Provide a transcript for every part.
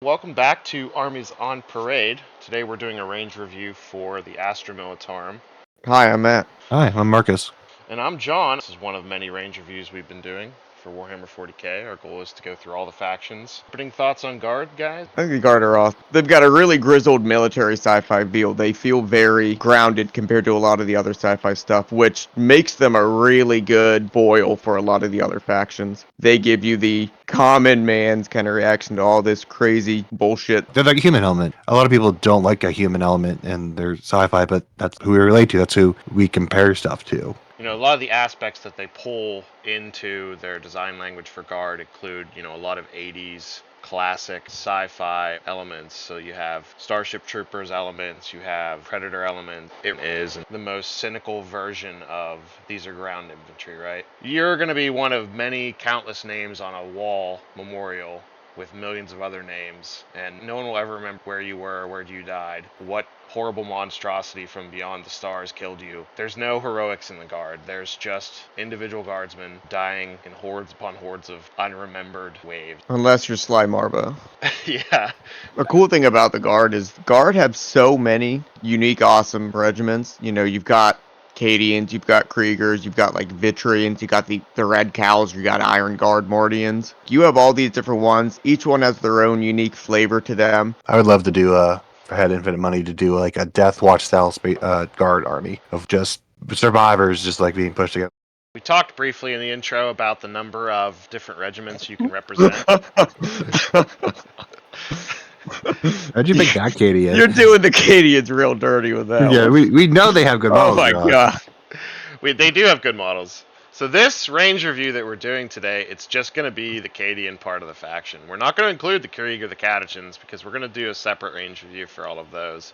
Welcome back to Armies on Parade. Today we're doing a range review for the Astra Militarum. Hi, I'm Matt. Hi, I'm Marcus. And I'm John. This is one of many range reviews we've been doing for Warhammer 40k. Our goal is to go through all the factions. Opening thoughts on Guard, guys? I think the Guard are off. They've got a really grizzled military sci-fi feel. They feel very grounded compared to a lot of the other sci-fi stuff, which makes them a really good foil for a lot of the other factions. They give you the common man's kind of reaction to all this crazy bullshit. They're like a human element. A lot of people don't like a human element in their sci-fi, but that's who we relate to. That's who we compare stuff to. You know, a lot of the aspects that they pull into their design language for Guard include, a lot of 80s classic sci-fi elements. So you have Starship Troopers elements, you have Predator elements. It is the most cynical version of these are ground infantry, right? You're going to be one of many countless names on a wall memorial with millions of other names, and no one will ever remember where you were, where you died, what horrible monstrosity from beyond the stars killed you. There's no heroics in the Guard. There's just individual guardsmen dying in hordes upon hordes of unremembered waves. Unless you're Sly Marbo. Yeah. The cool thing about the Guard is Guard have so many unique, awesome regiments. You've got Cadians, you've got Kriegers, you've got like Vitrians, you got the Red Cows, you got Iron Guard Mordians. You have all these different ones. Each one has their own unique flavor to them. I would love to do if I had infinite money to do like a Death Watch style Guard army of just survivors, just like being pushed together. We talked briefly in the intro about the number of different regiments you can represent. How'd you make that, Katie? You're doing the Cadians real dirty with that. Yeah, we know they have good models. Oh my god. They do have good models. So this range review that we're doing today, it's just going to be the Cadian part of the faction. We're not going to include the Krieg or the Catachans because we're going to do a separate range review for all of those.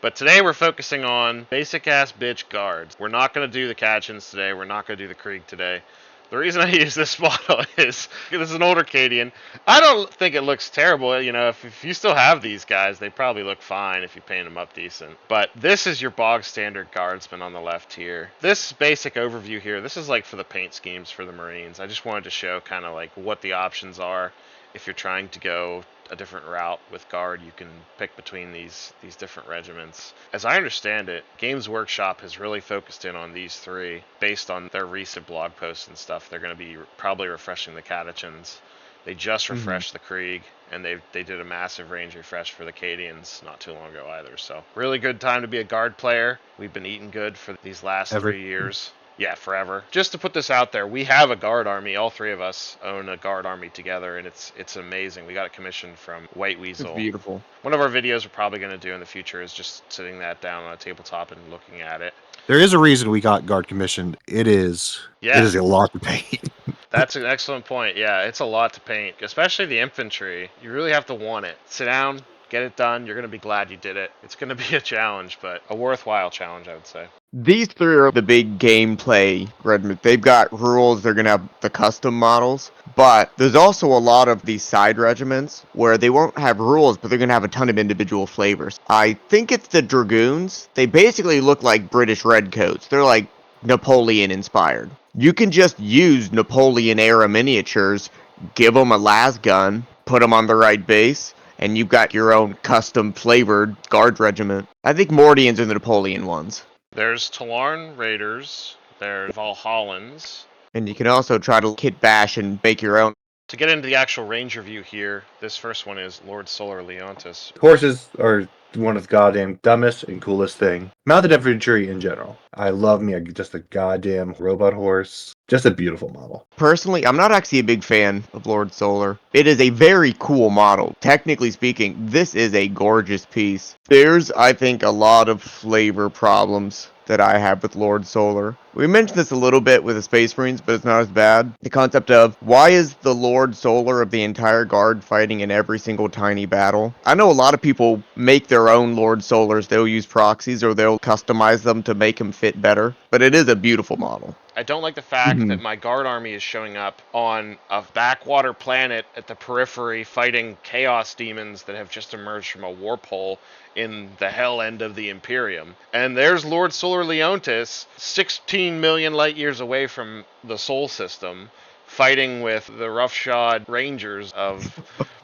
But today we're focusing on basic-ass bitch guards. We're not going to do the Catachans today. We're not going to do the Krieg today. The reason I use this model is this is an older Cadian. I don't think it looks terrible. If you still have these guys, they probably look fine if you paint them up decent. But this is your bog standard guardsman on the left here. This basic overview here, this is like for the paint schemes for the Marines. I just wanted to show kind of like what the options are if you're trying to go a different route with Guard. You can pick between these different regiments. As I understand it, Games Workshop has really focused in on these three based on their recent blog posts and stuff. They're going to be probably refreshing the Catachans. They just refreshed the Krieg, and they did a massive range refresh for the Cadians not too long ago either. So really good time to be a Guard player. We've been eating good for these last 3 years. Yeah, forever. Just to put this out there, we have a Guard army. All three of us own a Guard army together, and it's amazing. We got it commissioned from White Weasel. It's beautiful. One of our videos we're probably going to do in the future is just sitting that down on a tabletop and looking at it. There is a reason we got Guard commissioned. It is a lot to paint. That's an excellent point. Yeah, it's a lot to paint, especially the infantry. You really have to want it. Sit down, get it done. You're going to be glad you did it. It's going to be a challenge, but a worthwhile challenge, I would say. These three are the big gameplay regiments. They've got rules, they're going to have the custom models, but there's also a lot of these side regiments where they won't have rules, but they're going to have a ton of individual flavors. I think it's the Dragoons. They basically look like British redcoats. They're like Napoleon inspired. You can just use Napoleon era miniatures, give them a las gun, put them on the right base, and you've got your own custom flavored Guard regiment. I think Mordians are the Napoleon ones. There's Talarn Raiders, there's Valhallans. And you can also try to kit bash and make your own. To get into the actual range review here, this first one is Lord Solar Leontis. Horses are one of the goddamn dumbest and coolest thing. Mounted infantry in general. I love me just a goddamn robot horse. Just a beautiful model. Personally, I'm not actually a big fan of Lord Solar. It is a very cool model. Technically speaking, this is a gorgeous piece. There's, I think, a lot of flavor problems that I have with Lord Solar. We mentioned this a little bit with the Space Marines, but it's not as bad. The concept of, why is the Lord Solar of the entire Guard fighting in every single tiny battle? I know a lot of people make their own Lord Solars. They'll use proxies or they'll customize them to make them fit better, but it is a beautiful model. I don't like the fact that my Guard army is showing up on a backwater planet at the periphery fighting chaos demons that have just emerged from a warp hole in the hell end of the Imperium. And there's Lord Solar Leontis, 16 million light years away from the Sol system, fighting with the roughshod rangers of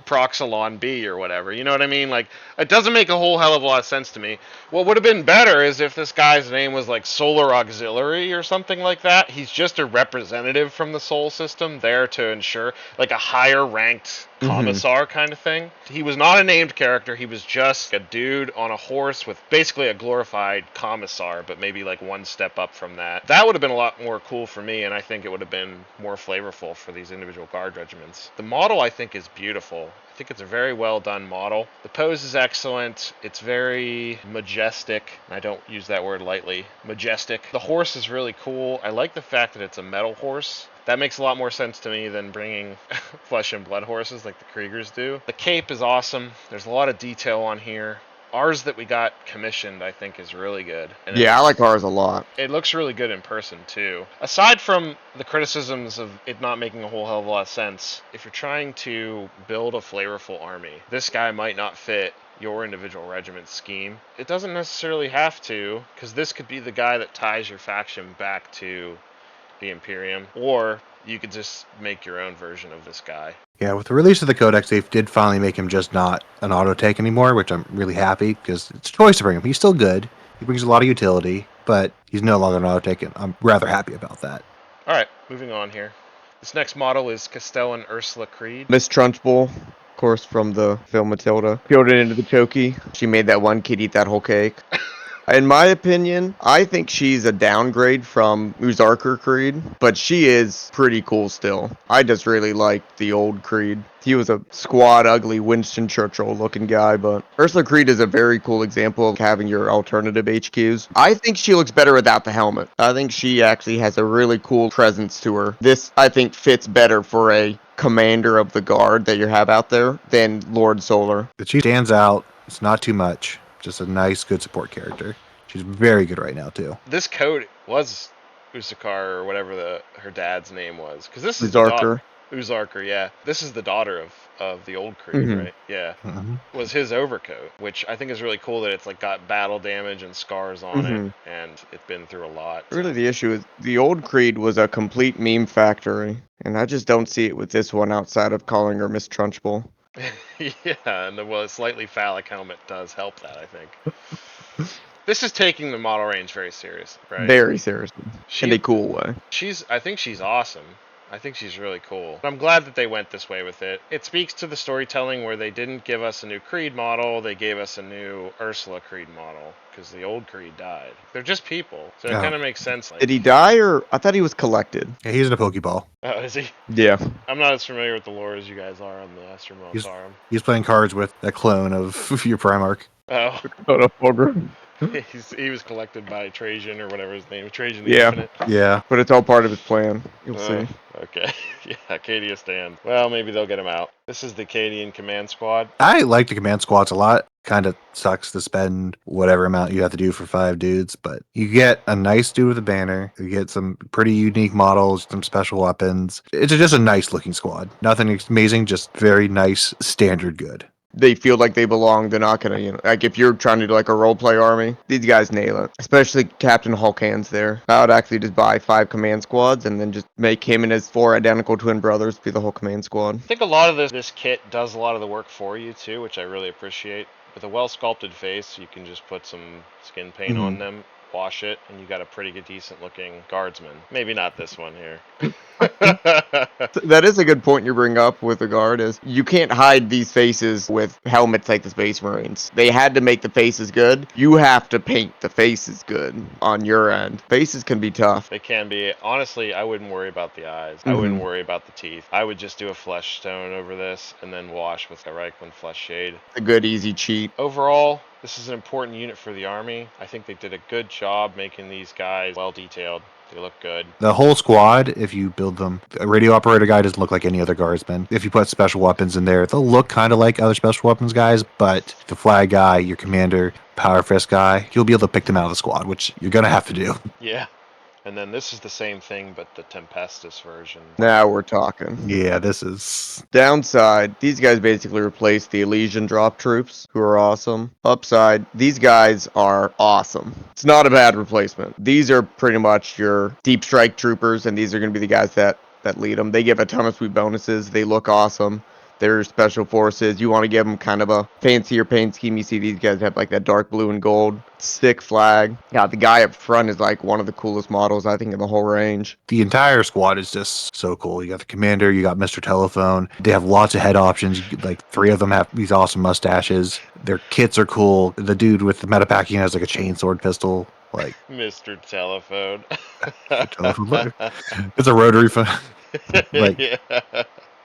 Proxylon B or whatever. You know what I mean? Like, it doesn't make a whole hell of a lot of sense to me. What would have been better is if this guy's name was like Solar Auxiliary or something like that. He's just a representative from the Sol system there to ensure, like a higher ranked commissar kind of thing. He was not a named character. He was just a dude on a horse with basically a glorified commissar, but maybe like one step up from that. That would have been a lot more cool for me, and I think it would have been more flavorful for these individual guard regiments. The model, I think, is beautiful. I think it's a very well done model. The pose is excellent. It's very majestic. I don't use that word lightly. Majestic. The horse is really cool. I like the fact that it's a metal horse. That makes a lot more sense to me than bringing flesh and blood horses like the Kriegers do. The cape is awesome. There's a lot of detail on here. Ours that we got commissioned, I think, is really good. And Yeah, I like ours a lot. it looks really good in person, too. Aside from the criticisms of it not making a whole hell of a lot of sense, if you're trying to build a flavorful army, this guy might not fit your individual regiment scheme. It doesn't necessarily have to, because this could be the guy that ties your faction back to the Imperium, or you could just make your own version of this guy. Yeah, with the release of the Codex, they did finally make him just not an auto take anymore, which I'm really happy because it's a choice to bring him. He's still good. He brings a lot of utility, but he's no longer an auto take, and I'm rather happy about that. All right, moving on here. This next model is Castellan Ursula Creed. Miss Trunchbull, of course, from the film Matilda, peeled it into the chokey. She made that one kid eat that whole cake. In my opinion, I think she's a downgrade from Uzarker Creed, but she is pretty cool still. I just really like the old Creed. He was a squat, ugly Winston Churchill looking guy, but Ursula Creed is a very cool example of having your alternative HQs. I think she looks better without the helmet. I think she actually has a really cool presence to her. This, I think, fits better for a commander of the guard that you have out there than Lord Solar. But she stands out. It's not too much. Just a nice, good support character. She's very good right now, too. This coat was Usakar or whatever her dad's name was. Because this is Uzarker. Uzarker, yeah. This is the daughter of the old Creed, right? Yeah. Was his overcoat, which I think is really cool that it's like got battle damage and scars on it, and it's been through a lot. Really, the issue is the old Creed was a complete meme factory, and I just don't see it with this one outside of calling her Miss Trunchbull. Yeah, and the slightly phallic helmet does help that, I think. This is taking the model range very seriously, right? Very seriously. In a cool way. I think she's awesome. I think she's really cool. I'm glad that they went this way with it. It speaks to the storytelling where they didn't give us a new Creed model, they gave us a new Ursula Creed model, because the old Creed died. They're just people, so it kind of makes sense. Did he die, or I thought he was collected? Yeah, he's in a Pokeball. Oh, is he? Yeah. I'm not as familiar with the lore as you guys are on the Astra Militarum. He's playing cards with a clone of your Primarch. Oh. Fogre. He was collected by Trajan or whatever his name is. Trajan the Yeah. Infinite. Yeah. But it's all part of his plan. You'll see. Okay. Yeah, Acadia stand. Well, maybe they'll get him out. This is the Acadian Command Squad. I like the command squads a lot. Kind of sucks to spend whatever amount you have to do for 5 dudes, but you get a nice dude with a banner. You get some pretty unique models, some special weapons. It's just a nice looking squad. Nothing amazing, just very nice, standard good. They feel like they belong. They're not gonna, like if you're trying to do like a role play army, these guys nail it. Especially Captain Hulkhan's there. I would actually just buy 5 command squads and then just make him and his 4 identical twin brothers be the whole command squad. I think a lot of this kit does a lot of the work for you too, which I really appreciate. With a well-sculpted face, you can just put some skin paint on them, wash it, and you got a pretty good, decent-looking guardsman. Maybe not this one here. That is a good point you bring up with the guard, is you can't hide these faces with helmets like the Space Marines. They had to make the faces good. You have to paint the faces good on your end. Faces can be tough. They can be. Honestly, I wouldn't worry about the eyes. I wouldn't worry about the teeth. I would just do a flesh tone over this and then wash with a Reichland flesh shade. A good, easy cheat. Overall, this is an important unit for the army. I think they did a good job making these guys well detailed. They look good. The whole squad, if you build them, a radio operator guy doesn't look like any other guardsman. If you put special weapons in there, they'll look kind of like other special weapons guys, but the flag guy, your commander, power fist guy, you'll be able to pick them out of the squad, which you're going to have to do. Yeah. And then this is the same thing, but the Tempestus version. Now we're talking. Yeah, this is... Downside, these guys basically replaced the Elysian drop troops, who are awesome. Upside, these guys are awesome. It's not a bad replacement. These are pretty much your deep strike troopers, and these are going to be the guys that lead them. They give a ton of sweet bonuses. They look awesome. They're special forces. You want to give them kind of a fancier paint scheme. You see these guys have like that dark blue and gold stick flag. Yeah, the guy up front is like one of the coolest models I think in the whole range. The entire squad is just so cool. You got the commander, you got Mr. Telephone. They have lots of head options. Like 3 of them have these awesome mustaches. Their kits are cool. The dude with the metapacking has like a chainsword pistol. Like Mr. Telephone. telephone. It's a rotary phone. Like Yeah.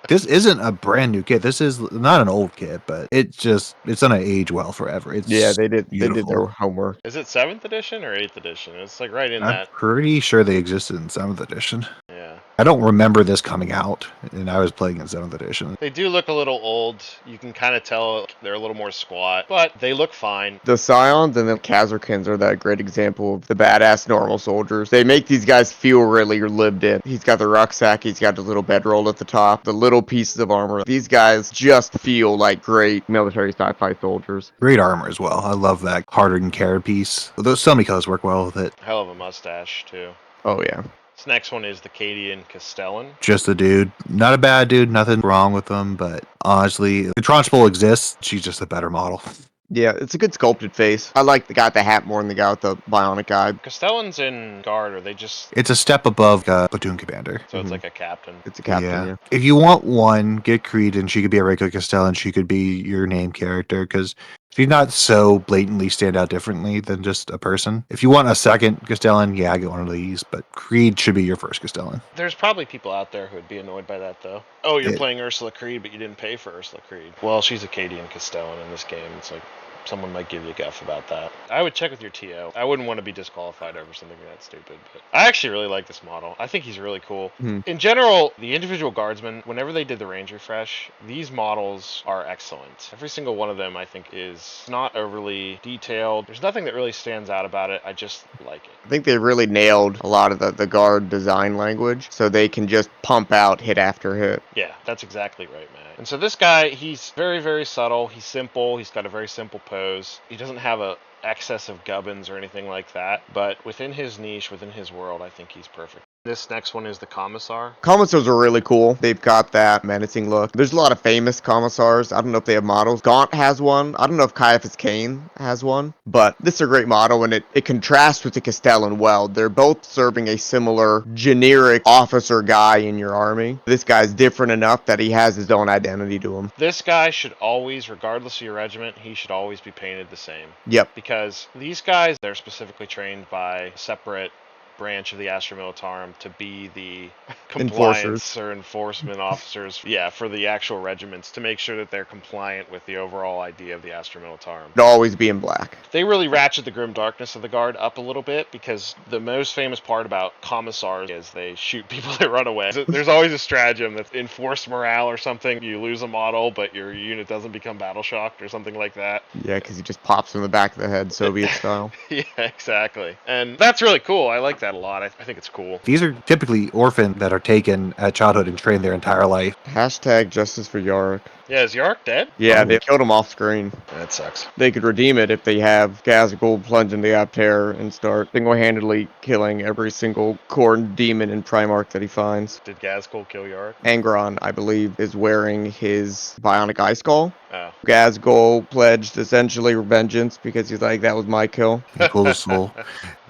this isn't a brand new kit. This is not an old kit, but it's gonna age well forever. It's Yeah, they did beautiful. their homework. Is it 7th edition or 8th edition? It's like right in I'm that. pretty sure they existed in 7th edition. Yeah. I don't remember this coming out, and I was playing in 7th edition. They do look a little old. You can kind of tell they're a little more squat, but they look fine. The Scions and the Kazarkins are that great example of the badass normal soldiers. They make these guys feel really lived in. He's got the rucksack, he's got the little bedroll at the top, the little pieces of armor. These guys just feel like great military sci-fi soldiers. Great armor as well. I love that hardened carapace. Those semi-colors work well with it. Hell of a mustache, too. Oh yeah. This next one is the Cadian Castellan. Just a dude. Not a bad dude, nothing wrong with him, but honestly, the Tronchbull exists. She's just a better model. Yeah, it's a good sculpted face. I like the guy with the hat more than the guy with the bionic eye. Castellans in Guard, are they just... It's a step above a platoon commander. So it's like a captain. It's a captain, yeah. If you want one, get Creed, and she could be a regular Castellan. She could be your name character, because she's not so blatantly stand out differently than just a person. If you want a second Castellan, yeah, get one of these, but Creed should be your first Castellan. There's probably people out there who would be annoyed by that, though. Oh, you're playing Ursula Creed, but you didn't pay for Ursula Creed. Well, she's a Cadian Castellan in this game. It's like... someone might give you a guff about that. I would check with your TO. I wouldn't want to be disqualified over something that stupid, but I actually really like this model. I think he's really cool. In general, the individual guardsmen, whenever they did the range refresh, these models are excellent. Every single one of them, I think, is not overly detailed. There's nothing that really stands out about it. I just like it. I think they really nailed a lot of the guard design language, so they can just pump out hit after hit. Yeah, that's exactly right, Matt. And so this guy, he's very, very subtle. He's simple. He's got a very simple pose. He doesn't have a excess of gubbins or anything like that, but within his niche, within his world, I think he's perfect. This next one is the Commissar. Commissars are really cool. They've got that menacing look. There's a lot of famous Commissars. I don't know if they have models. Gaunt has one. I don't know if Caiaphas Cain has one, but this is a great model, and it contrasts with the Castellan well. They're both serving a similar generic officer guy in your army. This guy's different enough that he has his own identity to him. This guy should always, regardless of your regiment, he should always be painted the same. Yep. Because these guys, they're specifically trained by a separate branch of the Astra Militarum to be the compliance or enforcement officers, for the actual regiments, to make sure that they're compliant with the overall idea of the Astra Militarum. It'll always be in black. They really ratchet the grim darkness of the Guard up a little bit, because the most famous part about Commissars is they shoot people that run away. There's always a stratagem that's enforced morale or something. You lose a model, but your unit doesn't become battle shocked or something like that. Yeah, because he just pops in the back of the head, Soviet style. Yeah, exactly. And that's really cool. I like that a lot. I think it's cool. These are typically orphans that are taken at childhood and trained their entire life. Hashtag justice for Yarick. Yeah, is Yark dead? Yeah, they killed him off screen. That sucks. They could redeem it if they have Gazgul plunge into the Apter and start single-handedly killing every single Khorne demon and Primarch that he finds. Did Gazgul kill Yark? Angron, I believe, is wearing his bionic eye skull. Oh. Gazgul pledged essentially vengeance because he's like, that was my kill. The coolest soul.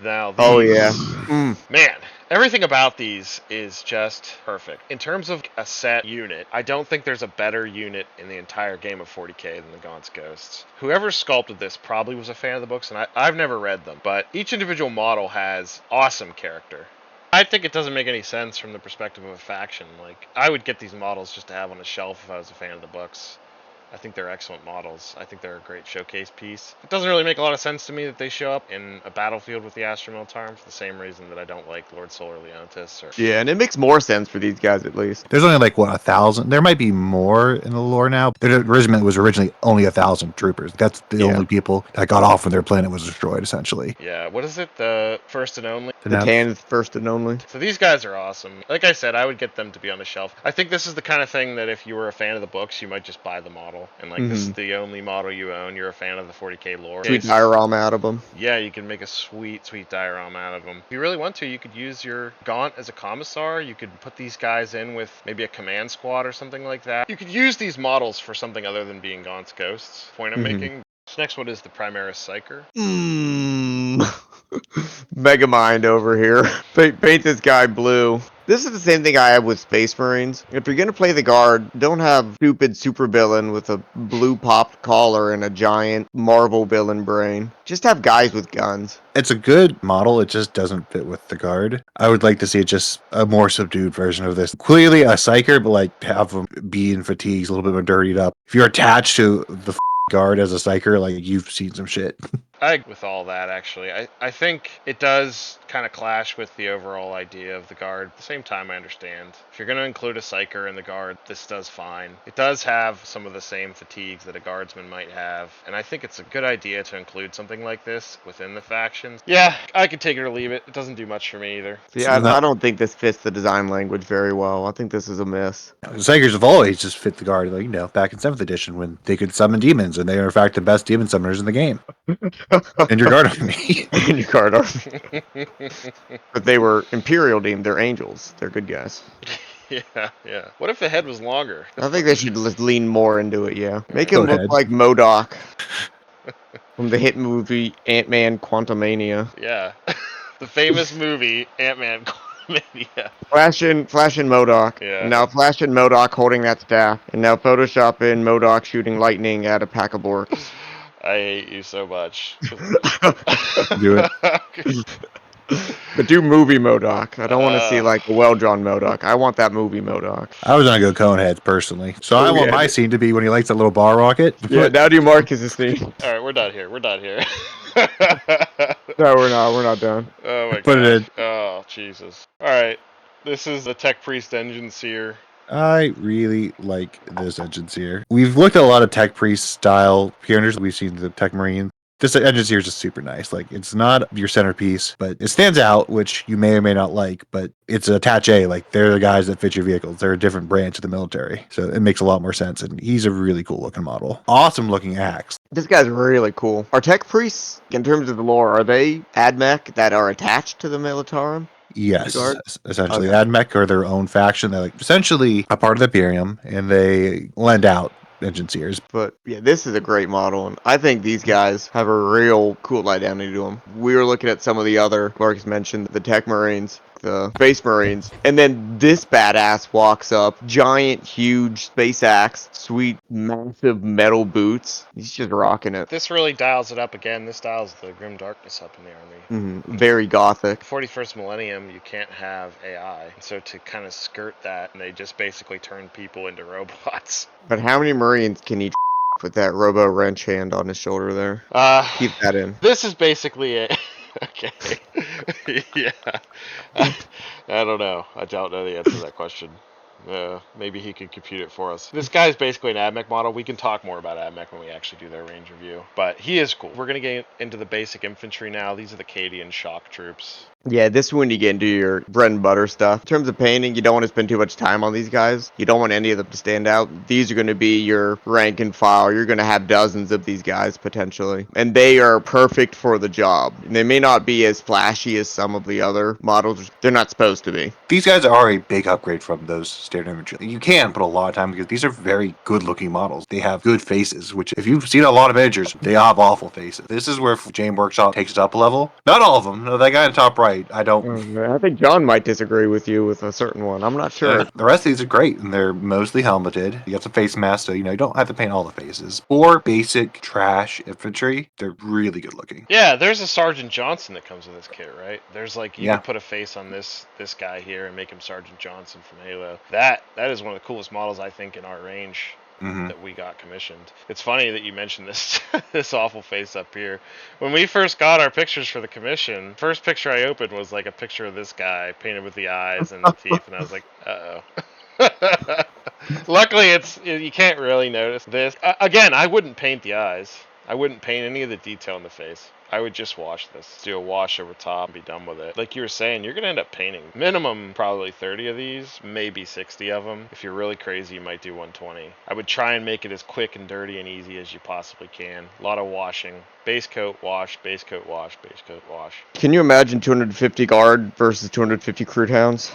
Now, Oh yeah. man, everything about these is just perfect. In terms of a set unit, I don't think there's a better unit in the entire game of 40k than the Gaunt's Ghosts. Whoever sculpted this probably was a fan of the books, and I've never read them, but each individual model has awesome character. I think it doesn't make any sense from the perspective of a faction. Like, I would get these models just to have on a shelf if I was a fan of the books. I think they're excellent models. I think they're a great showcase piece. It doesn't really make a lot of sense to me that they show up in a battlefield with the Astra Militarum for the same reason that I don't like Lord Solar Leontis. Yeah, and it makes more sense for these guys at least. There's only like, 1,000? There might be more in the lore now. Their regiment was originally only 1,000 troopers. That's the only people that got off when their planet was destroyed, essentially. Yeah, what is it? The first and only? The Tanith first and only. So these guys are awesome. Like I said, I would get them to be on the shelf. I think this is the kind of thing that if you were a fan of the books, you might just buy the model model, and like this is the only model you own, you're a fan of the 40k lore. Sweet diorama out of them. Yeah, you can make a sweet diorama out of them. If you really want to, you could use your Gaunt as a commissar. You could put these guys in with maybe a command squad or something like that. You could use these models for something other than being Gaunt's ghosts. Point I'm making. This next one is the Primaris Psyker. Megamind over here. Paint this guy blue. This is the same thing I have with Space Marines. If you're gonna play the Guard, don't have stupid supervillain with a blue popped collar and a giant Marvel villain brain. Just have guys with guns. It's a good model, it just doesn't fit with the Guard. I would like to see it just a more subdued version of this. Clearly a Psyker, but like have them be in fatigues, a little bit more dirtied up. If you're attached to the Guard as a Psyker, like you've seen some shit. I agree with all that, actually. I think it does kind of clash with the overall idea of the Guard. At the same time, I understand. If you're going to include a Psyker in the Guard, this does fine. It does have some of the same fatigues that a Guardsman might have, and I think it's a good idea to include something like this within the factions. Yeah, I could take it or leave it. It doesn't do much for me either. Yeah, I don't think this fits the design language very well. I think this is a miss. Psykers have always just fit the Guard, like, back in 7th edition when they could summon demons, and they are in fact the best demon summoners in the game. And your Guard army. In your Guard army. But they were Imperial Demon. They're angels. They're good guys. Yeah. What if the head was longer? I think they should lean more into it, yeah. Make him look like MODOK from the hit movie Ant-Man Quantumania. Yeah. The famous movie Ant-Man Quantumania. Flash in MODOK. Yeah. And now flash in MODOK holding that staff. And now Photoshop in MODOK shooting lightning at a pack of orcs. I hate you so much. Do it. But do movie MODOK. I don't want to see like a well-drawn MODOK. I want that movie MODOK. I was gonna go Coneheads personally, so I want my scene to be when he likes that little bar rocket. Yeah, now do Marcus's scene. All right, we're done here. No, we're not done. Oh my god. Put it in. Oh Jesus. All right, this is the Tech Priest Engine Seer. I really like this engine seer. We've looked at a lot of Tech Priest style Pioners. We've seen the Tech Marine. This engine seer is just super nice. Like, it's not your centerpiece, but it stands out, which you may or may not like, but it's attach A. Like, they're the guys that fit your vehicles. They're a different branch of the military. So it makes a lot more sense. And he's a really cool looking model. Awesome looking axe. This guy's really cool. Are Tech Priests, in terms of the lore, are they AdMech that are attached to the Militarum? Yes, essentially. Okay. AdMech are their own faction. They're like essentially a part of the Imperium, and they lend out engine seers. But yeah, this is a great model, and I think these guys have a real cool identity to them. We were looking at some of the other, Marcus mentioned the Tech Marines, the Space Marines, and then this badass walks up, giant, huge space axe, sweet, massive metal boots. He's just rocking it. This really dials it up again. This dials the Grim Darkness up in the army. Very gothic. 41st Millennium, you can't have AI. So to kind of skirt that, they just basically turn people into robots. But how many Marines can he with that robo wrench hand on his shoulder there? Keep that in. This is basically it. Okay. Yeah. I don't know. I don't know the answer to that question. Maybe he could compute it for us. This guy's basically an AdMech model. We can talk more about AdMech when we actually do their range review. But he is cool. We're going to get into the basic infantry now. These are the Cadian shock troops. Yeah, this is when you get into your bread and butter stuff. In terms of painting, you don't want to spend too much time on these guys. You don't want any of them to stand out. These are going to be your rank and file. You're going to have dozens of these guys potentially. And they are perfect for the job. They may not be as flashy as some of the other models. They're not supposed to be. These guys are a big upgrade from those standard infantry. You can put a lot of time because these are very good looking models. They have good faces, which if you've seen a lot of miniatures, they have awful faces. This is where Jane Workshop takes it up a level. Not all of them. No, that guy in the top right, I think John might disagree with you with a certain one. I'm not sure. The rest of these are great, and they're mostly helmeted. You got some face masks, so you don't have to paint all the faces. Or basic trash infantry. They're really good looking. Yeah, there's a Sergeant Johnson that comes with this kit, right? There's you can put a face on this guy here and make him Sergeant Johnson from Halo. That is one of the coolest models I think in our range. That we got commissioned. It's funny that you mentioned this this awful face up here. When we first got our pictures for the commission, first picture I opened was like a picture of this guy painted with the eyes and the teeth, and I was like, uh-oh. Luckily, you can't really notice this. Again, I wouldn't paint the eyes. I wouldn't paint any of the detail in the face. I would just wash this. Do a wash over top and be done with it. Like you were saying, you're going to end up painting minimum probably 30 of these, maybe 60 of them. If you're really crazy, you might do 120. I would try and make it as quick and dirty and easy as you possibly can. A lot of washing. Base coat, wash, base coat, wash, base coat, wash. Can you imagine 250 guard versus 250 crude hounds?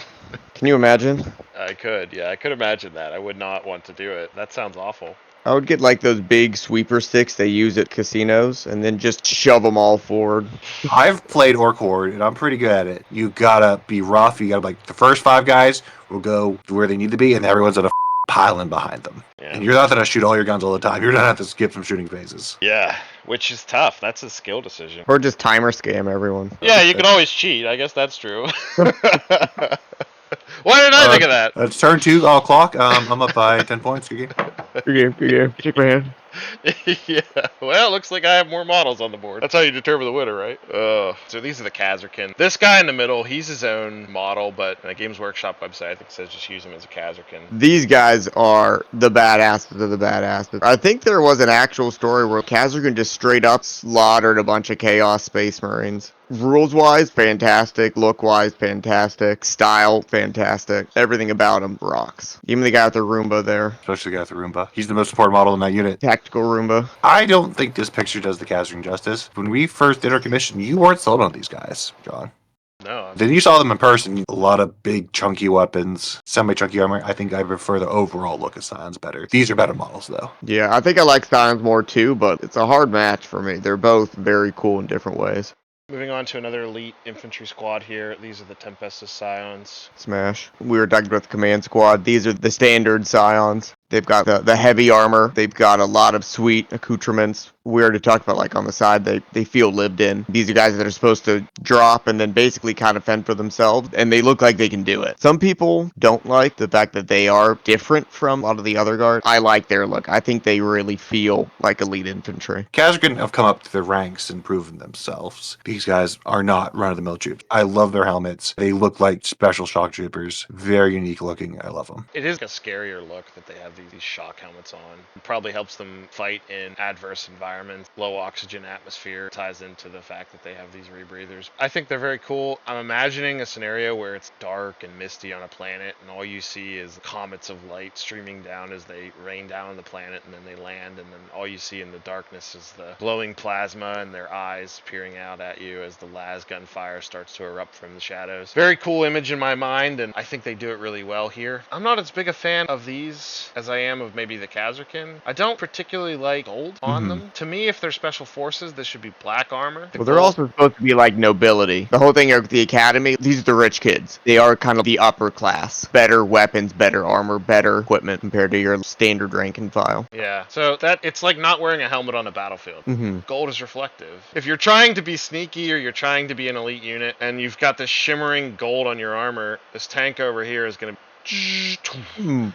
Can you imagine? I could, yeah, I could imagine that. I would not want to do it. That sounds awful. I would get like those big sweeper sticks they use at casinos and then just shove them all forward. I've played Orc Horde, and I'm pretty good at it. You gotta be rough. You gotta, like, the first 5 guys will go where they need to be, and everyone's gonna pile in behind them. Yeah. And you're not gonna shoot all your guns all the time. You're gonna have to skip some shooting phases. Yeah, which is tough. That's a skill decision. Or just timer scam everyone. Yeah, you can always cheat. I guess that's true. Why didn't I think of that? It's turn 2 clock. I'm up by 10 points. Good game. Good game. Shake my hand. Yeah, well, looks like I have more models on the board. That's how you determine the winner, right? So these are the Catachan. This guy in the middle, he's his own model, but in the Games Workshop website, I think it says just use him as a Catachan. These guys are the badasses of the badasses. I think there was an actual story where Catachan just straight up slaughtered a bunch of Chaos Space Marines. Rules-wise, fantastic. Look-wise, fantastic. Style, fantastic. Everything about him rocks. Even the guy with the Roomba there. Especially the guy with the Roomba. He's the most important model in that unit. Tactical Roomba. I don't think this picture does the Catachan justice. When we first did our commission, you weren't sold on these guys, John. No. Then you saw them in person. A lot of big, chunky weapons, semi-chunky armor. I think I prefer the overall look of Scions better. These are better models, though. Yeah, I think I like Scions more too, but it's a hard match for me. They're both very cool in different ways. Moving on to another elite infantry squad here. These are the Tempestus Scions. Smash. We were talking about the command squad. These are the standard Scions. They've got the heavy armor. They've got a lot of sweet accoutrements. We already talked about, like, on the side, they feel lived in. These are guys that are supposed to drop and then basically kind of fend for themselves, and they look like they can do it. Some people don't like the fact that they are different from a lot of the other guards. I like their look. I think they really feel like elite infantry. Catachan have come up to the ranks and proven themselves. These guys are not run-of-the-mill troops. I love their helmets. They look like special shock troopers. Very unique looking. I love them. It is a scarier look that they have these shock helmets on. It probably helps them fight in adverse environments. Low oxygen atmosphere ties into the fact that they have these rebreathers. I think they're very cool. I'm imagining a scenario where it's dark and misty on a planet, and all you see is comets of light streaming down as they rain down on the planet, and then they land, and then all you see in the darkness is the glowing plasma and their eyes peering out at you as the las gunfire starts to erupt from the shadows. Very cool image in my mind, and I think they do it really well here. I'm not as big a fan of these as I am of maybe the Catachan. I don't particularly like gold on them. To me, if they're special forces, this should be black armor. Well, they're also supposed to be like nobility. The whole thing of the academy, these are the rich kids. They are kind of the upper class. Better weapons, better armor, better equipment compared to your standard rank and file. Yeah, so that it's like not wearing a helmet on a battlefield. Gold is reflective. If you're trying to be sneaky or you're trying to be an elite unit and you've got this shimmering gold on your armor, this tank over here is going to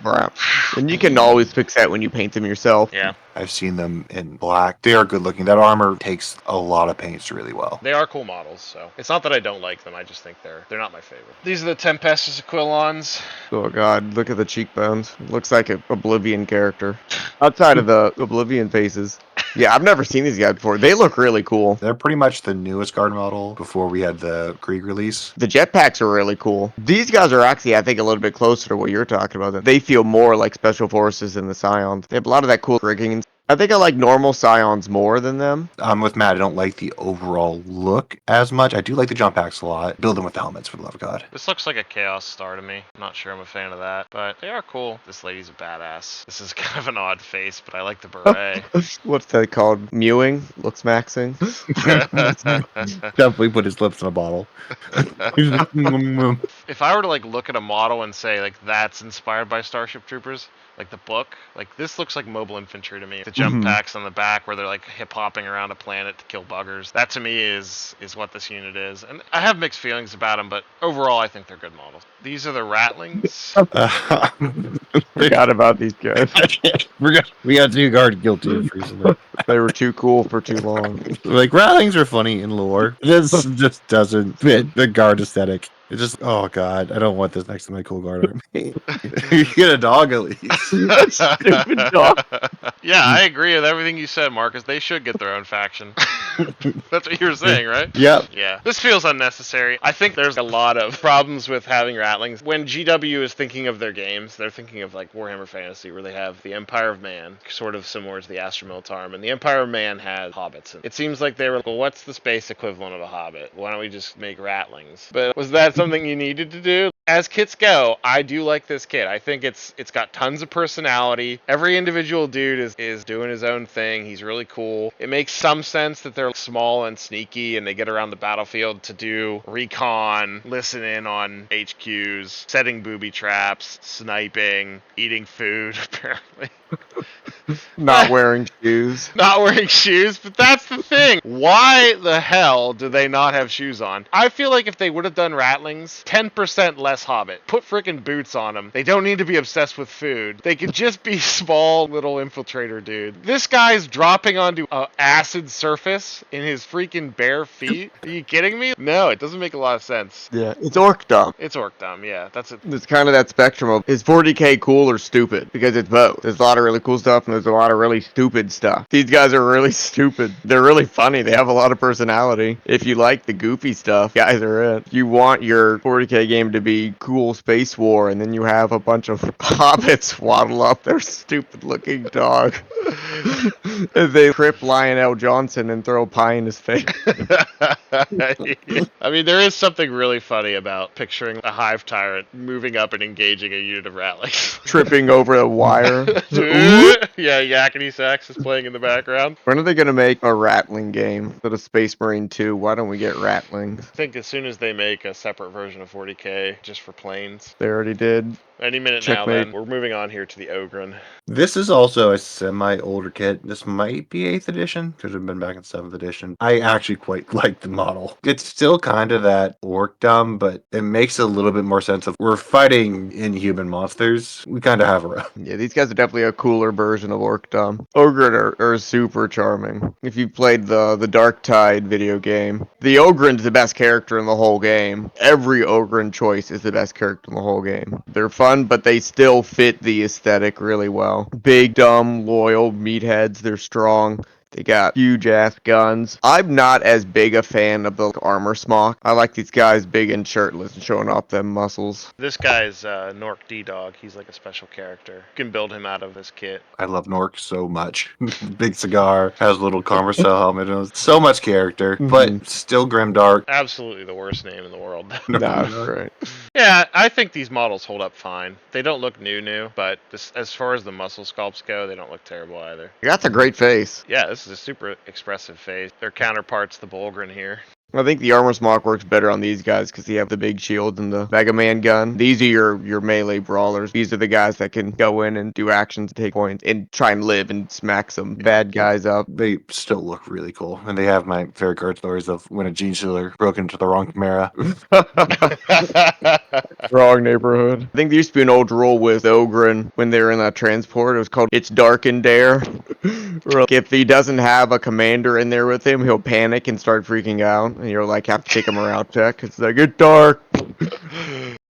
Right. And you can always fix that when you paint them yourself. Yeah. I've seen them in black. They are good looking. That armor takes a lot of paints really well. They are cool models, so it's not that I don't like them. I just think they're not my favorite. These are the Tempestus Aquilons. Oh god, look at the cheekbones. Looks like an Oblivion character. Outside of the Oblivion faces. Yeah, I've never seen these guys before. They look really cool. They're pretty much the newest guard model before we had the Krieg release. The jetpacks are really cool. These guys are actually, I think, a little bit closer to what you're talking about. They feel more like special forces than the Scions. They have a lot of that cool rigging. I think I like normal Scions more than them. I'm with Matt. I don't like the overall look as much. I do like the jump packs a lot. Build them with the helmets, for the love of God. This looks like a Chaos Star to me. I'm not sure I'm a fan of that, but they are cool. This lady's a badass. This is kind of an odd face, but I like the beret. What's that called? Mewing? Looks maxing? Definitely put his lips in a bottle. If I were to like look at a model and say like that's inspired by Starship Troopers, like the book, like this looks like mobile infantry to me. The jump packs on the back where they're like hip hopping around a planet to kill buggers. That to me is what this unit is. And I have mixed feelings about them, but overall I think they're good models. These are the Ratlings. Forgot about these guys. We got two guard guilty recently. They were too cool for too long. Like, Ratlings are funny in lore. This just doesn't fit the guard aesthetic. It's just, oh god, I don't want this next to my cool guard army. You get a dog at least. Stupid dog. Yeah, I agree with everything you said, Marcus. They should get their own faction. That's what you were saying, right? Yep. Yeah. This feels unnecessary. I think there's a lot of problems with having ratlings. When GW is thinking of their games, they're thinking of like Warhammer Fantasy, where they have the Empire of Man, sort of similar to the Astra Militarum, and the Empire of Man has hobbits. And it seems like they were like, well, what's the space equivalent of a hobbit? Why don't we just make ratlings? But was that something you needed to do? As kits go, I do like this kit. I think it's got tons of personality. Every individual dude is doing his own thing. He's really cool. It makes some sense that they're small and sneaky and they get around the battlefield to do recon, listen in on HQs, setting booby traps, sniping, eating food, apparently. Not wearing shoes. Not wearing shoes, but that's the thing. Why the hell do they not have shoes on? I feel like if they would have done ratlings, 10% less hobbit. Put freaking boots on them. They don't need to be obsessed with food. They could just be small little infiltrator dude. This guy's dropping onto a acid surface in his freaking bare feet. Are you kidding me? No, it doesn't make a lot of sense. Yeah, it's orc dumb. It's orc dumb, yeah. That's it. It's kind of that spectrum of, is 40k cool or stupid? Because it's both. There's a lot of really cool stuff and there's a lot of really stupid stuff. These guys are really stupid. They're really funny. They have a lot of personality. If you like the goofy stuff, guys are it. You want your 40k game to be cool space war, and then you have a bunch of hobbits waddle up their stupid looking dog. As they trip Lionel Johnson and throw pie in his face. I mean, there is something really funny about picturing a hive tyrant moving up and engaging a unit of ratlings. Tripping over a wire. Yeah, Yakety Sax is playing in the background. When are they going to make a Rattling game instead of Space Marine 2? Why don't we get Rattlings? I think as soon as they make a separate version of 40k just for planes. They already did. Any minute Checkmate. now, then. We're moving on here to the Ogren. This is also a semi-older kit. This might be 8th edition, because we've been back in 7th edition. I actually quite like the model. It's still kind of that orc-dumb, but it makes a little bit more sense of we're fighting inhuman monsters. We kind of have a row. Yeah, these guys are definitely a cooler version of Orkdom. Ogren are super charming. If you played the Dark Tide video game, the Ogren's the best character in the whole game. Every Ogren choice is the best character in the whole game. They're fun, but they still fit the aesthetic really well. Big, dumb, loyal meatheads. They're strong. They got huge ass guns. I'm not as big a fan of the armor smock. I like these guys big and shirtless and showing off them muscles. This guy's Nork D-Dog. He's like a special character. You can build him out of this kit. I love Nork so much. Big cigar, has a little Convercel helmet. So much character, but still grimdark. Absolutely the worst name in the world. Nah, that's right. Yeah, I think these models hold up fine. They don't look new, but as far as the muscle sculpts go, they don't look terrible either. That's a great face. Yeah, this is a super expressive face. Their counterparts, the Bolgren here. I think the armor smock works better on these guys because you have the big shield and the Mega Man gun. These are your melee brawlers. These are the guys that can go in and do actions, take points, and try and live and smack some bad guys up. They still look really cool. And they have my favorite card stories of when a Gene Stealer broke into the wrong Chimera. Wrong neighborhood. I think there used to be an old rule with Ogren when they were in that transport. It was called It's Dark in Dare. If he doesn't have a commander in there with him, he'll panic and start freaking out. And you're like, have to take a morale check. It's like, it's dark.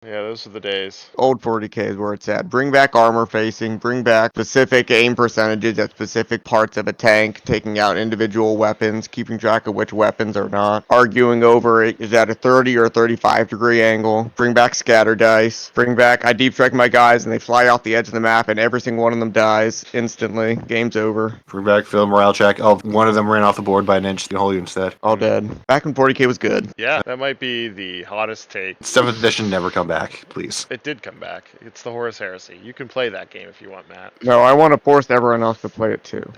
Yeah, those are the days. Old 40k is where it's at. Bring back armor facing. Bring back specific aim percentages at specific parts of a tank. Taking out individual weapons. Keeping track of which weapons are not. Arguing over it is at a 30 or 35 degree angle. Bring back scatter dice. Bring back, I deep strike my guys and they fly off the edge of the map and every single one of them dies instantly. Game's over. Bring back field morale check. Oh, one of them ran off the board by an inch. The whole unit's dead. All dead. Back when 40k was good. Yeah, that might be the hottest take. 7th edition never come back, please. It did come back. It's the Horus Heresy. You can play that game if you want, Matt. No, I want to force everyone else to play it too.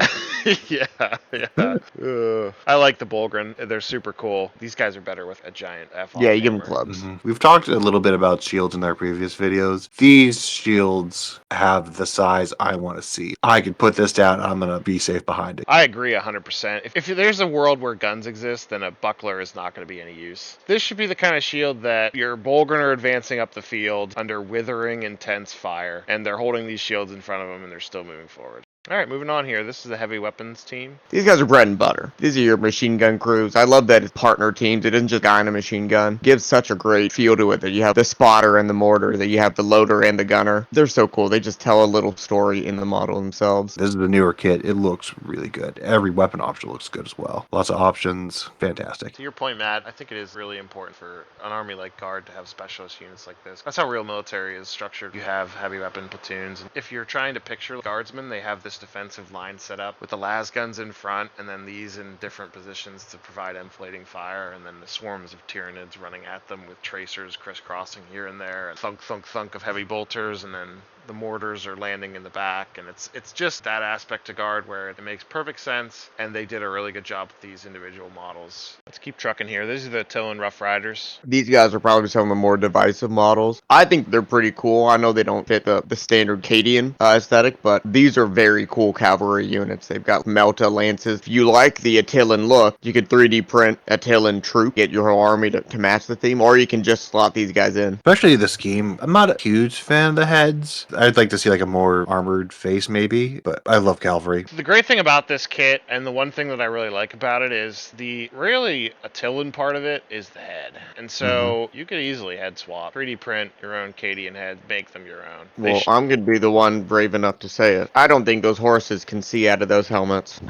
Yeah. I like the Bolgren. They're super cool. These guys are better with a giant F. Yeah, you give them clubs. We've talked a little bit about shields in our previous videos. These shields have the size I want to see. I could put this down and I'm going to be safe behind it. I agree 100%. If there's a world where guns exist, then a buckler is not going to be any use. This should be the kind of shield that your Bolgren are advancing up the field under withering, intense fire, and they're holding these shields in front of them and they're still moving forward. All right, moving on here. This is a heavy weapons team. These guys are bread and butter. These are your machine gun crews. I love that it's partner teams. It isn't just a guy in a machine gun. It gives such a great feel to it that you have the spotter and the mortar, that you have the loader and the gunner. They're so cool. They just tell a little story in the model themselves. This is the newer kit. It looks really good. Every weapon option looks good as well. Lots of options. Fantastic. To your point, Matt, I think it is really important for an army like Guard to have specialist units like this. That's how real military is structured. You have heavy weapon platoons. If you're trying to picture guardsmen, they have this defensive line set up with the las guns in front and then these in different positions to provide enflating fire, and then the swarms of Tyranids running at them with tracers crisscrossing here and there, and thunk thunk thunk of heavy bolters, and then the mortars are landing in the back, and it's just that aspect to Guard where it makes perfect sense, and they did a really good job with these individual models. Let's keep trucking here. These are the Tillin Rough Riders. These guys are probably some of the more divisive models. I think they're pretty cool. I know they don't fit the standard Cadian aesthetic, but these are very cool cavalry units. They've got Melta lances. If you like the Attilan look, you could 3D print Attilan troop, get your whole army to match the theme, or you can just slot these guys in. Especially the scheme. I'm not a huge fan of the heads. I'd like to see like a more armored face maybe, but I love cavalry. The great thing about this kit, and the one thing that I really like about it, is the really Attilan part of it is the head. And so you could easily head swap, 3D print your own Cadian head, make them your own. Well, I'm going to be the one brave enough to say it. I don't think those horses can see out of those helmets.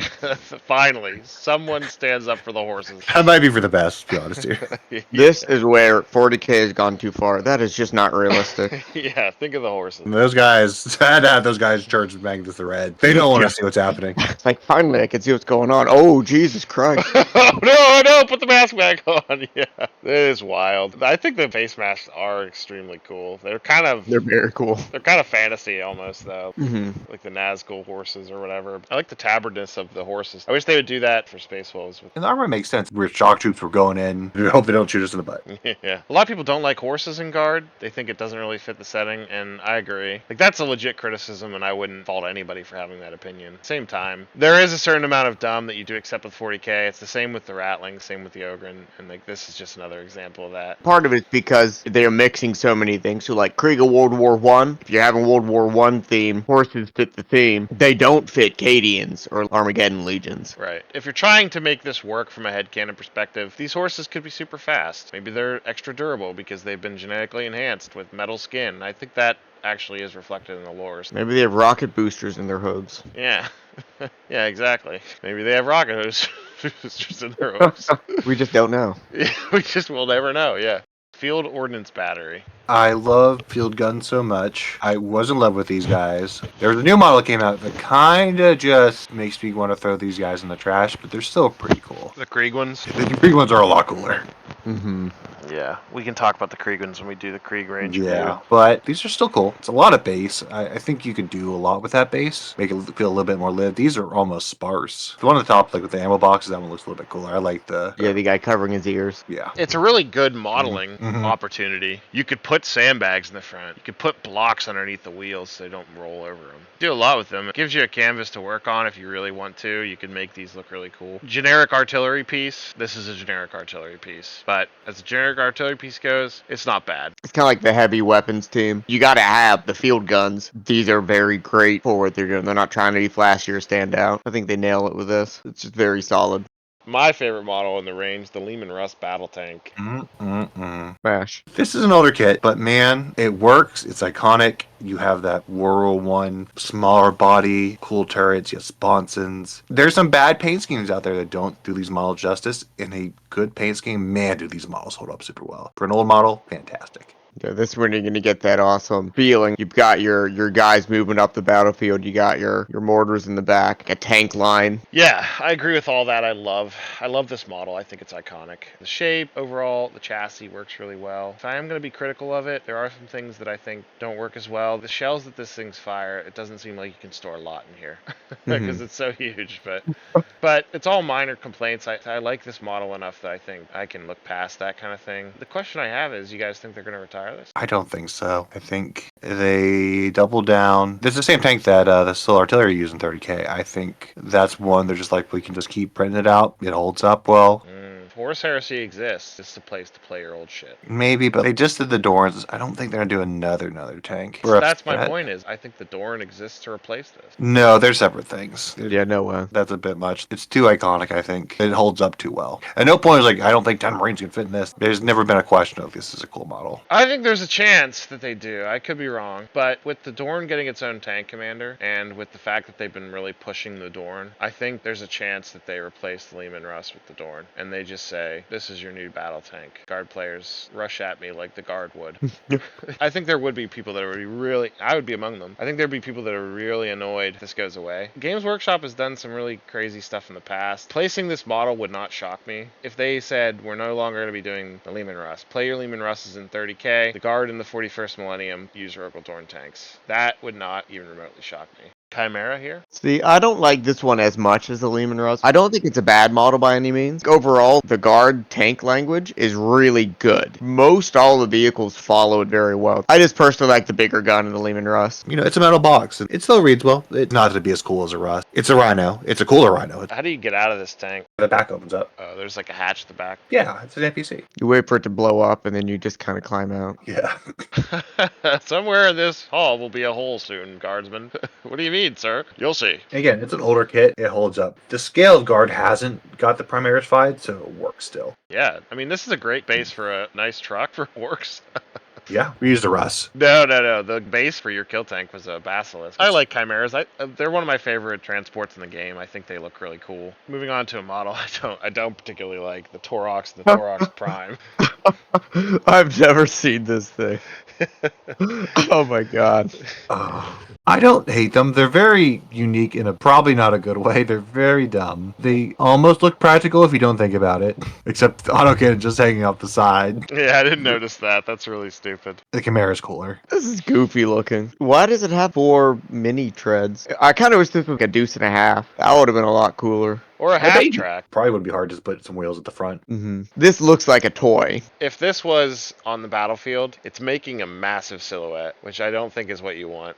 Finally, someone stands up for the horses. That might be for the best, to be honest here. This is where 40k has gone too far. That is just not realistic. Yeah, think of the horses. Those guys, I had to have those guys charged with Magnus the Red. They don't want to see what's happening. It's like, finally, I can see what's going on. Oh, Jesus Christ. Oh no, put the mask back on. Yeah, it is wild. I think the face masks are extremely cool. They're They're very cool. They're kind of fantasy almost, though. Hmm. Like the Nazgul horses or whatever. I like the tabberness of the horses. I wish they would do that for Space Wolves. And the armor makes sense. We're shock troops, we're going in. We hope they don't shoot us in the butt. Yeah. A lot of people don't like horses in Guard. They think it doesn't really fit the setting, and I agree. Like, that's a legit criticism, and I wouldn't fault anybody for having that opinion. Same time, there is a certain amount of dumb that you do accept with 40k. It's the same with the Ratling, same with the Ogren, and like this is just another example of that. Part of it's because they're mixing so many things. So, like Krieg of World War One, if you're having World War One theme, horses fit the theme. They don't fit Cadians or Armageddon Legions. Right. If you're trying to make this work from a headcanon perspective, these horses could be super fast. Maybe they're extra durable because they've been genetically enhanced with metal skin. I think that actually is reflected in the lore. Maybe they have rocket boosters in their hooves. Yeah. Yeah, exactly. Maybe they have rocket boosters in their hooves. We just don't know. We just will never know, yeah. Field Ordnance Battery. I love field guns so much. I was in love with these guys. There's a new model that came out that kind of just makes me want to throw these guys in the trash, but they're still pretty cool. The Krieg ones? The Krieg ones are a lot cooler. Mm-hmm. Yeah, we can talk about the Krieg ones when we do the Krieg range. Yeah, but these are still cool. It's a lot of base. I think you could do a lot with that base. Make it feel a little bit more lived. These are almost sparse. The one on the top, like with the ammo boxes, that one looks a little bit cooler. I like the... Yeah, the guy covering his ears. Yeah. It's a really good modeling opportunity. You could put sandbags in the front. You could put blocks underneath the wheels so they don't roll over them. Do a lot with them. It gives you a canvas to work on if you really want to. You can make these look really cool. Generic artillery piece. This is a generic artillery piece. But as a generic artillery piece goes, it's not bad. It's kind of like the heavy weapons team. You got to have the field guns. These are very great for what they're doing. They're not trying to be flashy or stand out. I think they nail it with this. It's just very solid. My favorite model in the range, the Lehman Russ battle tank. Smash. This is an older kit, but man, it works. It's iconic. You have that World One smaller body, cool turrets, you have sponsons. There's some bad paint schemes out there that don't do these models justice. In a good paint scheme, man, do these models hold up super well. For an old model, fantastic. Yeah, this is when you're going to get that awesome feeling. You've got your guys moving up the battlefield. You got your mortars in the back, a tank line. Yeah, I agree with all that. I love this model. I think it's iconic. The shape, overall, the chassis works really well. If I am going to be critical of it, there are some things that I think don't work as well. The shells that this thing's fire, it doesn't seem like you can store a lot in here because it's so huge. But it's all minor complaints. I like this model enough that I think I can look past that kind of thing. The question I have is, you guys think they're going to retire this? I don't think so. I think they double down. This is the same tank that the Still Artillery used in 30k. I think that's one they're just like, we can just keep printing it out. It holds up well. Horus Heresy exists. It's the place to play your old shit. Maybe, but they just did the Dorns. I don't think they're gonna do another tank. So that's my point. Is I think the Dorn exists to replace this. No, they're separate things. Yeah, no way. That's a bit much. It's too iconic, I think. It holds up too well. At no point is like, I don't think 10 Marines can fit in this. There's never been a question of this is a cool model. I think there's a chance that they do. I could be wrong. But with the Dorn getting its own tank commander, and with the fact that they've been really pushing the Dorn, I think there's a chance that they replace the Leman Russ with the Dorn. And they just say, this is your new battle tank. Guard players rush at me like the Guard would. I think there would be people that would be really... I would be among them. I think there'd be people that are really annoyed if this goes away. Games Workshop has done some really crazy stuff in the past. Placing this model would not shock me. If they said, we're no longer going to be doing the Leman Russ. Play your Leman Russes in 30k. The Guard in the 41st Millennium use Rogel Dorn tanks. That would not even remotely shock me. Chimera here? See, I don't like this one as much as the Leman Russ. I don't think it's a bad model by any means. Overall, the Guard tank language is really good. Most all the vehicles follow it very well. I just personally like the bigger gun in the Leman Russ. You know, it's a metal box. It still reads well. It's not to be as cool as a Russ. It's a Rhino. It's a cooler Rhino. How do you get out of this tank? The back opens up. Oh, there's like a hatch at the back. Yeah, it's an NPC. You wait for it to blow up, and then you just kind of climb out. Yeah. Somewhere in this hall will be a hole soon, guardsman. What do you mean, sir? You'll see. Again, it's an older kit. It holds up. The scale of Guard hasn't got the Primaris fied, so it works still. Yeah, I mean, this is a great base for a nice truck for Orcs. Yeah, we used a Russ. No. The base for your kill tank was a Basilisk. I like Chimeras. They're one of my favorite transports in the game. I think they look really cool. Moving on to a model I don't particularly like, the Torox, the Torox Prime. I've never seen this thing. Oh my god. I don't hate them. They're very unique in a probably not a good way. They're very dumb. They almost look practical if you don't think about it. Except the auto cannon just hanging off the side. Yeah, I didn't notice that. That's really stupid. The Chimera's cooler. This is goofy looking. Why does it have 4 mini treads? I kind of wish this was like a deuce and a half. That would have been a lot cooler. Or a half track. Probably would be hard to put some wheels at the front. This looks like a toy. If this was on the battlefield, it's making a massive silhouette, which I don't think is what you want.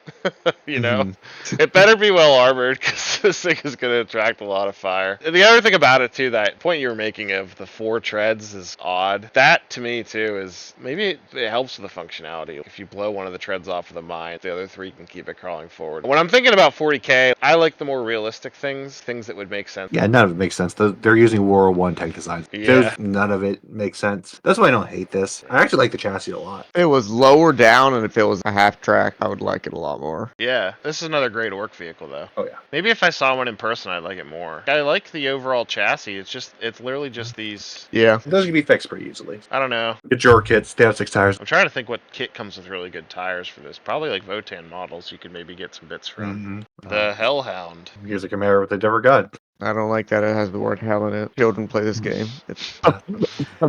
You know? It better be well armored, because this thing is going to attract a lot of fire. And the other thing about it, too, that point you were making of the 4 treads is odd. That, to me, too, is maybe it helps with the functionality. If you blow one of the treads off of the mine, the other 3 can keep it crawling forward. When I'm thinking about 40k, I like the more realistic things that would make sense. Yeah, none of it makes sense. They're using World War I tank designs. Yeah. None of it makes sense. That's why I don't hate this. I actually like the chassis a lot. It was lower down, and if it was a half track, I would like it a lot more. Yeah, this is another great orc vehicle, though. Oh, yeah. Maybe if I saw one in person, I'd like it more. I like the overall chassis. It's literally just these... Yeah. Those can be fixed pretty easily. I don't know. Get your kits. They have 6 tires. I'm trying to think what kit comes with really good tires for this. Probably like Votan models you could maybe get some bits from. The Hellhound. Here's a Chimera with a different gun. I don't like that it has the word hell in it. Children play this game.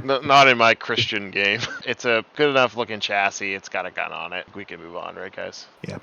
Not in my Christian game. It's a good enough looking chassis. It's got a gun on it. We can move on, right, guys? Yeah.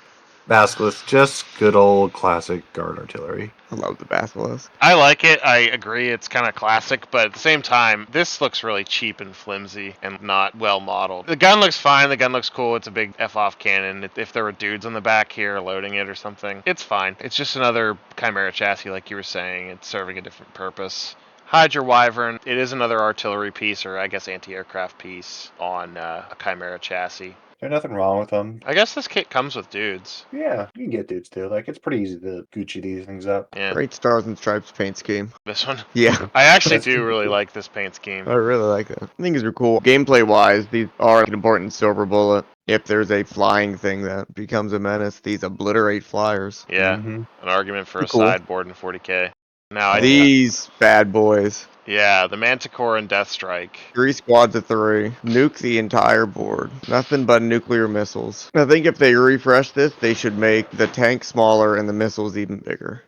Basilisk, just good old classic Guard artillery. I love the Basilisk. I like it. I agree. It's kind of classic, but at the same time, this looks really cheap and flimsy and not well modeled. The gun looks fine. The gun looks cool. It's a big F-off cannon. If there were dudes on the back here loading it or something, it's fine. It's just another Chimera chassis, like you were saying. It's serving a different purpose. Hydra Wyvern. It is another artillery piece, or I guess anti-aircraft piece on a Chimera chassis. There's nothing wrong with them. I guess this kit comes with dudes. Yeah, you can get dudes too. Like, it's pretty easy to Gucci these things up. Yeah. Great Stars and Stripes paint scheme. This one? Yeah. I actually do really like this paint scheme. I really like that. I think these are cool. Gameplay wise, these are an important silver bullet. If there's a flying thing that becomes a menace, these obliterate flyers. Yeah. An argument for a Cool. sideboard in 40k. Now These bad boys. Yeah, the Manticore and Deathstrike. 3 squads of 3. Nuke the entire board. Nothing but nuclear missiles. I think if they refresh this, they should make the tank smaller and the missiles even bigger.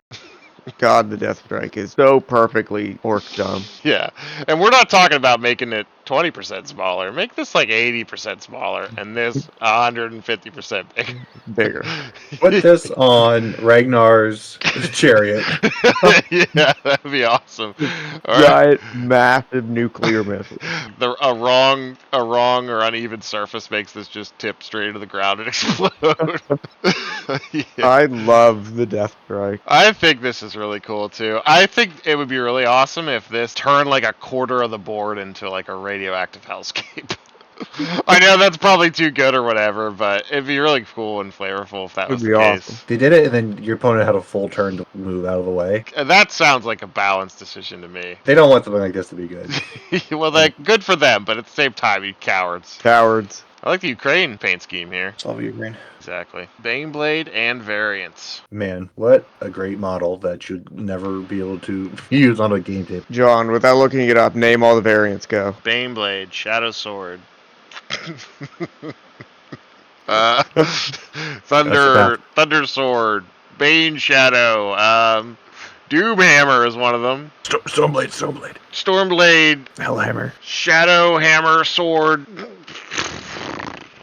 God, the Deathstrike is so perfectly orc dumb. Yeah, and we're not talking about making it 20% smaller. Make this like 80% smaller, and this 150% bigger. Bigger. Put this on Ragnar's chariot. Yeah, that'd be awesome. All right. Giant, massive nuclear missile. A wrong or uneven surface makes this just tip straight into the ground and explode. Yeah. I love the Death Strike. I think this is really cool too. I think it would be really awesome if this turned like a quarter of the board into like a radioactive hellscape. I know that's probably too good or whatever, but it'd be really cool and flavorful if that was Would the be case. awesome. They did it, and then your opponent had a full turn to move out of the way. And that sounds like a balanced decision to me. They don't want something like this to be good. Well, like good for them, but at the same time, you cowards. Cowards. I like the Ukraine paint scheme here. Soviet green. Exactly. Baneblade and variants. Man, what a great model that should never be able to use on a game tape. John, without looking it up, name all the variants. Go. Baneblade, Shadow Sword. Thunder Sword, Bane Shadow, Doomhammer is one of them. Stormblade. Stormblade, Hellhammer. Shadow Hammer Sword.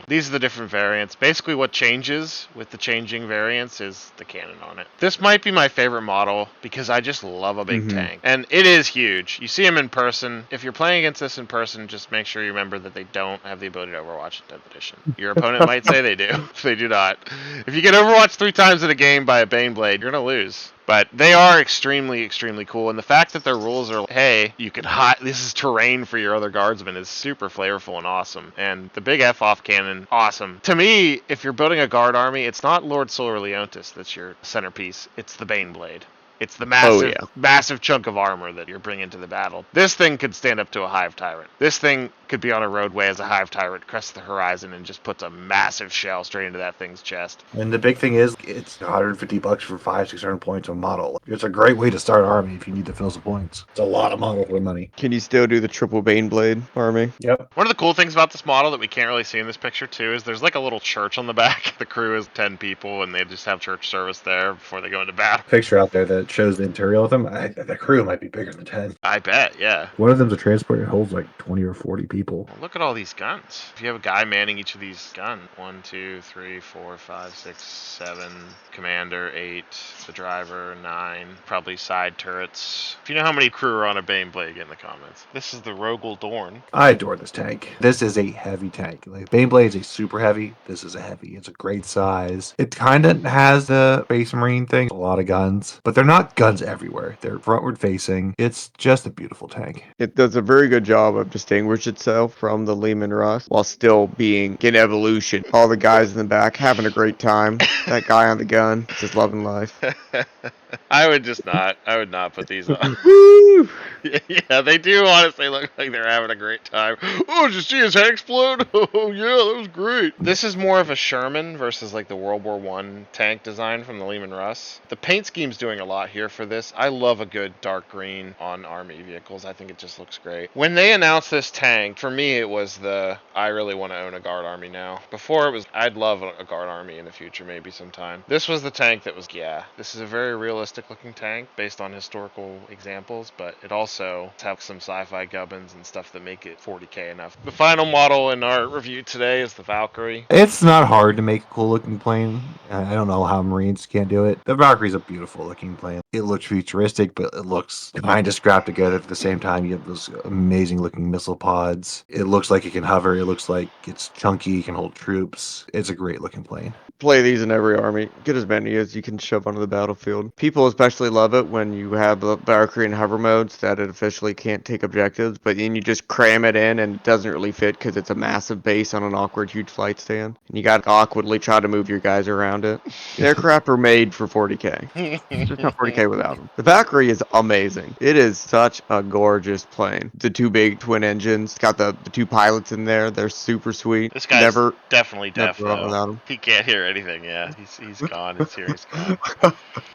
These are the different variants. Basically what changes with the changing variants is the cannon on it. This might be my favorite model because I just love a big tank. And it is huge. You see them in person. If you're playing against this in person, just make sure you remember that they don't have the ability to Overwatch in 10th edition. Your opponent might say they do. They do not. If you get Overwatched 3 times in a game by a Baneblade, you're going to lose. But they are extremely, extremely cool. And the fact that their rules are, hey, you can hide, this is terrain for your other guardsmen is super flavorful and awesome. And the big F-off cannon, awesome. To me, if you're building a guard army, it's not Lord Solar Leontis that's your centerpiece. It's the Baneblade. It's the massive chunk of armor that you're bringing to the battle. This thing could stand up to a Hive Tyrant. This thing could be on a roadway as a Hive Tyrant, crests the horizon, and just puts a massive shell straight into that thing's chest. And the big thing is, it's $150 for 500-600 points a model. It's a great way to start an army if you need to fill some points. It's a lot of model for money. Can you still do the triple Baneblade army? Yep. One of the cool things about this model that we can't really see in this picture too is there's like a little church on the back. The crew is 10 people and they just have church service there before they go into battle. Picture out there that shows the Imperial with them. The crew might be bigger than 10. I bet, yeah. One of them's a transport that holds like 20 or 40 people. Well, look at all these guns. If you have a guy manning each of these guns, 1, 2, 3, 4, 5, 6, 7, commander, 8, the driver, 9, probably side turrets. If you know how many crew are on a Baneblade, get in the comments. This is the Rogel Dorn. I adore this tank. This is a heavy tank. Like Baneblade is a super heavy. This is a heavy. It's a great size. It kind of has the Space Marine thing. A lot of guns, but they're not guns everywhere. They're frontward facing. It's just a beautiful tank. It does a very good job of distinguishing itself from the Lehman Russ while still being in evolution. All the guys in the back having a great time. That guy on the gun, just loving life. I would not put these on. Woo! Yeah, they do honestly look like they're having a great time. Oh, did you see his head explode? Oh, yeah, that was great. This is more of a Sherman versus like the World War I tank design from the Lehman Russ. The paint scheme's doing a lot here for this. I love a good dark green on army vehicles. I think it just looks great. When they announced this tank, for me it was I really want to own a guard army now. Before it was, I'd love a guard army in the future maybe sometime. This was the tank that was, yeah, this is a very realistic looking tank based on historical examples, but it also has some sci-fi gubbins and stuff that make it 40k enough. The final model in our review today is the Valkyrie. It's not hard to make a cool looking plane. I don't know how Marines can't do it. The Valkyrie's a beautiful looking plane. It looks futuristic, but it looks kind of scrapped together at the same time. You have those amazing looking missile pods. It looks like it can hover. It looks like it's chunky, it can hold troops. It's a great looking plane. Play these in every army. Get as many as you can shove onto the battlefield. People especially love it when you have the Valkyrie in hover modes that it officially can't take objectives, but then you just cram it in and it doesn't really fit because it's a massive base on an awkward huge flight stand. And you gotta awkwardly try to move your guys around it. The aircraft are made for 40k. It's just not 40k without them. The Valkyrie is amazing. It is such a gorgeous plane. The 2 big twin engines. It's got the 2 pilots in there. They're super sweet. This guy's definitely deaf never without him. He can't hear anything, yeah. He's gone. His hearing's gone.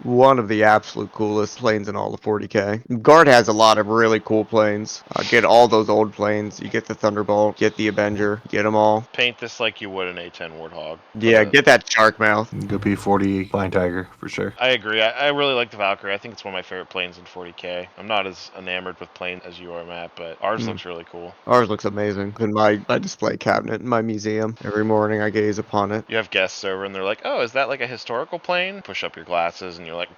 One of the absolute coolest planes in all of 40k. Guard has a lot of really cool planes. Get all those old planes. You get the Thunderbolt, get the Avenger, get them all. Paint this like you would an A10 Warthog. Yeah, get that shark mouth. Go P40 Flying Tiger for sure. I agree. I really like the Valkyrie. Valkyrie. I think it's one of my favorite planes in 40k. I'm not as enamored with planes as you are, Matt, but ours looks really cool. Ours looks amazing. In my display cabinet in my museum. Every morning I gaze upon it. You have guests over and they're like, oh, is that like a historical plane? Push up your glasses and you're like,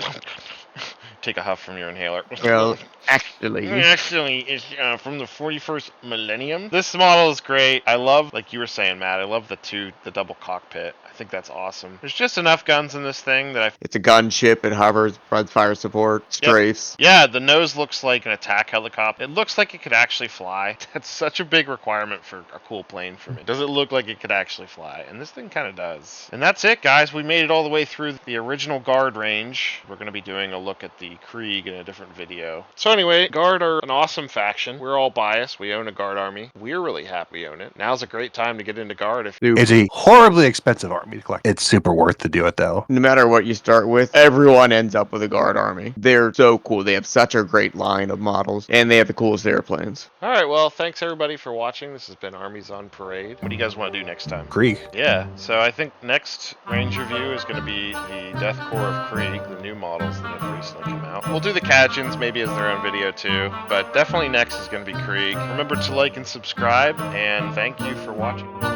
take a huff from your inhaler. Well, actually, Actually, it's from the 41st millennium. This model is great. I love, like you were saying, Matt, I love the double cockpit. I think that's awesome. There's just enough guns in this thing that it's a gunship. It hovers, provides fire support, strafes. Yeah, the nose looks like an attack helicopter. It looks like it could actually fly. That's such a big requirement for a cool plane for me. Does it look like it could actually fly? And this thing kind of does. And that's it, guys. We made it all the way through the original Guard range. We're going to be doing a look at the Krieg in a different video. So anyway, Guard are an awesome faction. We're all biased. We own a Guard army. We're really happy we own it. Now's a great time to get into Guard. It's a horribly expensive army to collect. It's super worth to do it, though. No matter what you start with, everyone ends up with a Guard army. They're so cool. They have such a great line of models, and they have the coolest airplanes. All right, well, thanks everybody for watching. This has been Armies on Parade. What do you guys want to do next time? Krieg. Yeah, so I think next range review is going to be the Death Corps of Krieg, the new models that have recently come out. We'll do the Catachans maybe as their own video too, but definitely next is going to be Krieg. Remember to like and subscribe, and thank you for watching.